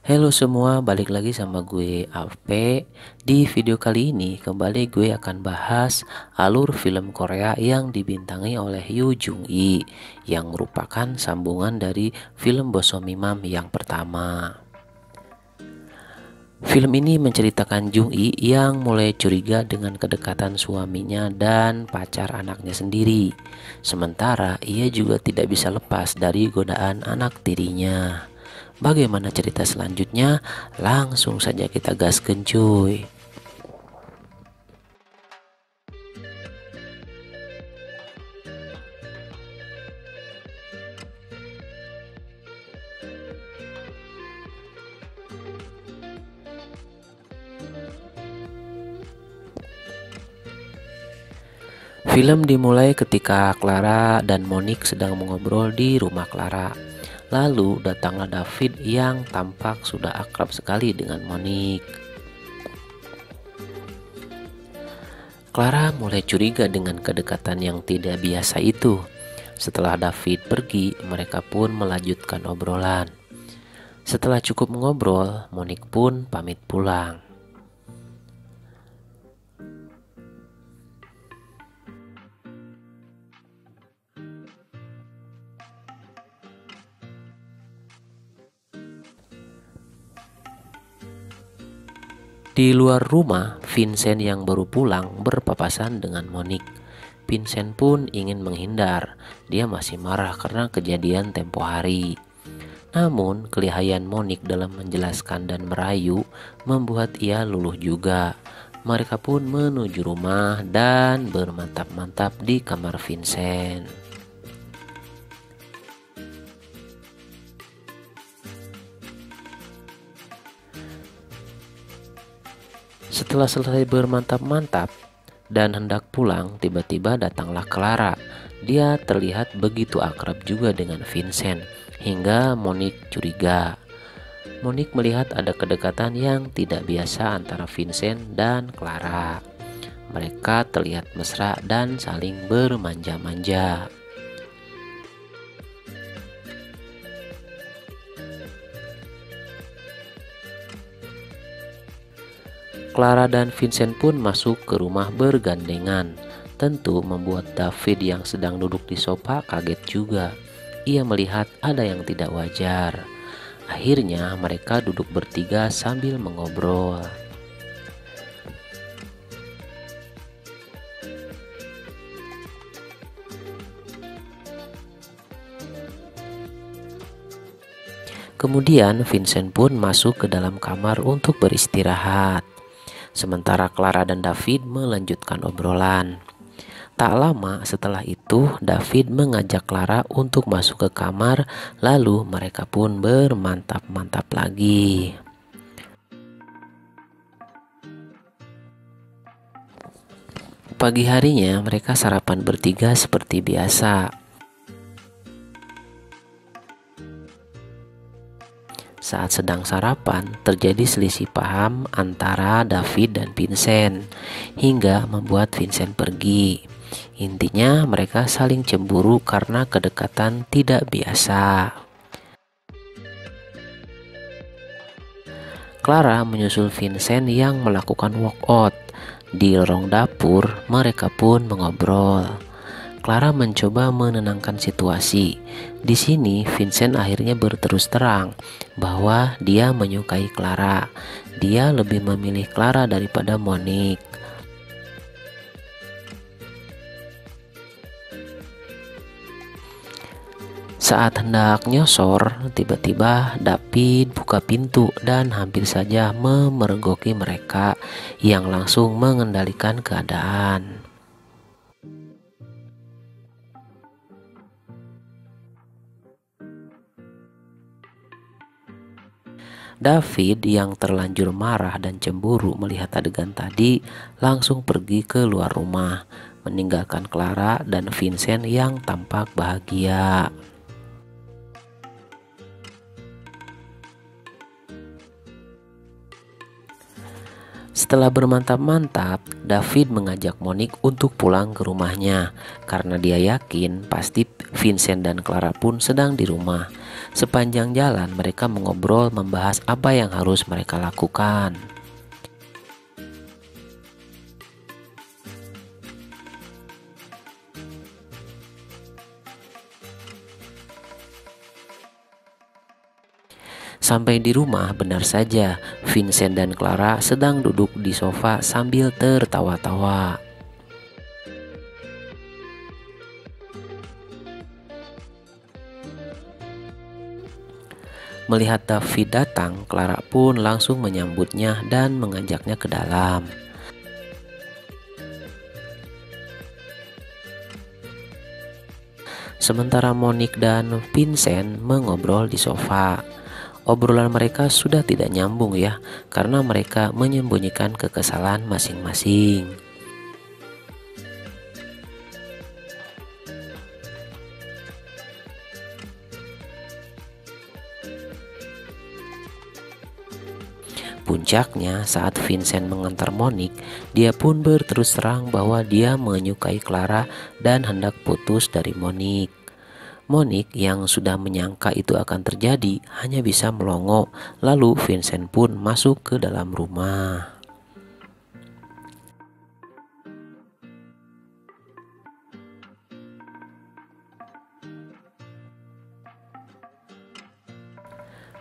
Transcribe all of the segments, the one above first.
Halo semua, balik lagi sama gue Alpe. Di video kali ini kembali gue akan bahas alur film Korea yang dibintangi oleh Yoo Jung Yi, yang merupakan sambungan dari film Bosomimam yang pertama. Film ini menceritakan Jung Yi yang mulai curiga dengan kedekatan suaminya dan pacar anaknya sendiri. Sementara ia juga tidak bisa lepas dari godaan anak tirinya. Bagaimana cerita selanjutnya? Langsung saja kita gaskeun cuy. Film dimulai ketika Clara dan Monique sedang mengobrol di rumah Clara. Lalu datanglah David yang tampak sudah akrab sekali dengan Monique. Clara mulai curiga dengan kedekatan yang tidak biasa itu. Setelah David pergi, mereka pun melanjutkan obrolan. Setelah cukup mengobrol, Monique pun pamit pulang. Di luar rumah, Vincent yang baru pulang berpapasan dengan Monique. Vincent pun ingin menghindar. Dia masih marah karena kejadian tempo hari. Namun, kelihayan Monique dalam menjelaskan dan merayu membuat ia luluh juga. Mereka pun menuju rumah dan bermantap-mantap di kamar Vincent. Setelah selesai bermantap-mantap dan hendak pulang, tiba-tiba datanglah Clara. Dia terlihat begitu akrab juga dengan Vincent, hingga Monique curiga. Monique melihat ada kedekatan yang tidak biasa antara Vincent dan Clara. Mereka terlihat mesra dan saling bermanja-manja. Clara dan Vincent pun masuk ke rumah bergandengan. Tentu membuat David yang sedang duduk di sofa kaget juga. Ia melihat ada yang tidak wajar. Akhirnya mereka duduk bertiga sambil mengobrol. Kemudian Vincent pun masuk ke dalam kamar untuk beristirahat. Sementara Clara dan David melanjutkan obrolan. Tak lama setelah itu, David mengajak Clara untuk masuk ke kamar, lalu mereka pun bermantap-mantap lagi. Pagi harinya mereka sarapan bertiga seperti biasa. Saat sedang sarapan, terjadi selisih paham antara David dan Vincent, hingga membuat Vincent pergi. Intinya mereka saling cemburu karena kedekatan tidak biasa. Clara menyusul Vincent yang melakukan walkout. Di lorong dapur, mereka pun mengobrol. Clara mencoba menenangkan situasi. Di sini, Vincent akhirnya berterus terang bahwa dia menyukai Clara. Dia lebih memilih Clara daripada Monique. Saat hendak nyosor, tiba-tiba David buka pintu dan hampir saja memergoki mereka, yang langsung mengendalikan keadaan. David yang terlanjur marah dan cemburu melihat adegan tadi langsung pergi ke luar rumah, meninggalkan Clara dan Vincent yang tampak bahagia. Setelah bermantap-mantap, David mengajak Monique untuk pulang ke rumahnya karena dia yakin pasti Vincent dan Clara pun sedang di rumah. Sepanjang jalan mereka mengobrol membahas apa yang harus mereka lakukan. Sampai di rumah, benar saja Vincent dan Clara sedang duduk di sofa sambil tertawa-tawa. Melihat David datang, Clara pun langsung menyambutnya dan mengajaknya ke dalam. Sementara Monique dan Vincent mengobrol di sofa. Obrolan mereka sudah tidak nyambung ya, karena mereka menyembunyikan kekesalan masing-masing. Puncaknya saat Vincent mengantar Monique, dia pun berterus terang bahwa dia menyukai Clara dan hendak putus dari Monique. Monique yang sudah menyangka itu akan terjadi hanya bisa melongo, lalu Vincent pun masuk ke dalam rumah.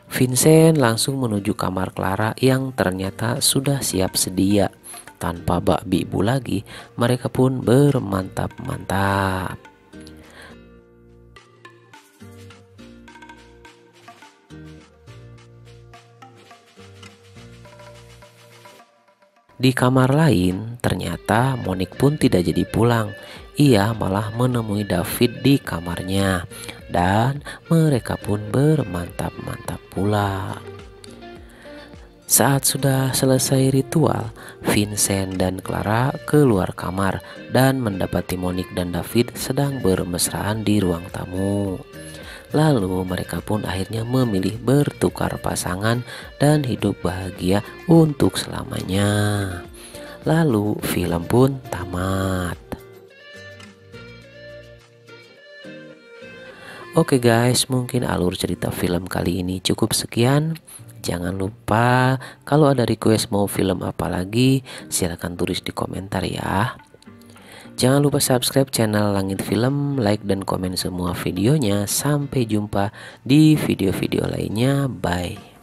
Vincent langsung menuju kamar Clara yang ternyata sudah siap sedia. Tanpa bak bibu lagi, mereka pun bermantap-mantap. Di kamar lain, ternyata Monique pun tidak jadi pulang. Ia malah menemui David di kamarnya, dan mereka pun bermantap-mantap pula. Saat sudah selesai ritual, Vincent dan Clara keluar kamar dan mendapati Monique dan David sedang bermesraan di ruang tamu. Lalu mereka pun akhirnya memilih bertukar pasangan dan hidup bahagia untuk selamanya. Lalu film pun tamat. Oke guys, mungkin alur cerita film kali ini cukup sekian. Jangan lupa kalau ada request mau film apa lagi, silahkan tulis di komentar ya. Jangan lupa subscribe channel Langit Film, like dan komen semua videonya. Sampai jumpa di video-video lainnya. Bye.